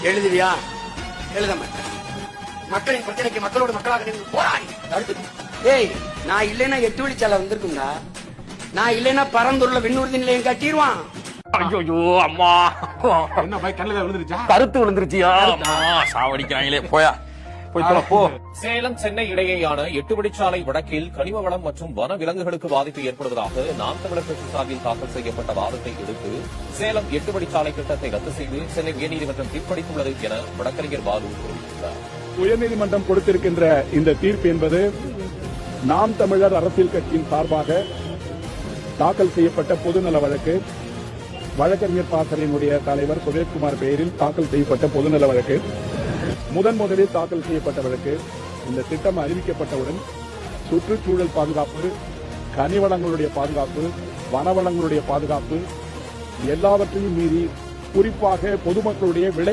எழுதுவியா? எழுத மாட்டேன். மக்களின் பிரச்சனைக்கு மக்களோட மக்களாக நின்று போராடி தடுத்து. ஏய், நான் இல்லைன்னா 8 வழிச்சாலை வந்திருக்கும்டா. நான் இல்லைன்னா பரந்தூர்ல விண்ணூர்தி நிலையம் கட்டிடுவான். ஐயோ அம்மா, என்ன பாய் கண்ணுல விழுந்துருச்சா? கருத்து விழுந்துருச்சியா? அம்மா சாவடிக்கிறாங்களே. போயா போய் தொலை, போ. சேலம் சென்னை இடையேயான 8 வழிச்சாலை வழக்கில் கனிம வளம் மற்றும் வன விலங்குகளுக்கு பாதிப்பு ஏற்படுவதாக நாம் தமிழர் கட்சி சார்பில் தாக்கல் செய்யப்பட்ட வாதத்தை எதிர்த்து சேலம் 8 வழிச்சாலை திட்டத்தை ரத்து செய்து சென்னை உயர்நீதிமன்றம் தீர்ப்பளித்துள்ளது என வழக்கறிஞர் பாலு தெரிவித்துள்ளார். உயர்நீதிமன்றம் கொடுத்திருக்கின்ற இந்த தீர்ப்பு என்பது நாம் தமிழர் அரசியல் கட்சியின் சார்பாக தாக்கல் செய்யப்பட்ட பொதுநல வழக்கு, வழக்கறிஞர் பாசறையினுடைய தலைவர் சுரேஷ்குமார் பெயரில் தாக்கல் செய்யப்பட்ட பொதுநல வழக்கு, முதலில் தாக்கல் செய்யப்பட்ட வழக்கு. இந்த திட்டம் அறிவிக்கப்பட்டவுடன் சுற்றுச்சூழல் பாதுகாப்பு, கனிவளங்களுடைய பாதுகாப்பு, வனவளங்களுடைய பாதுகாப்பு எல்லாவற்றையும் மீறி குறிப்பாக பொதுமக்களுடைய விளை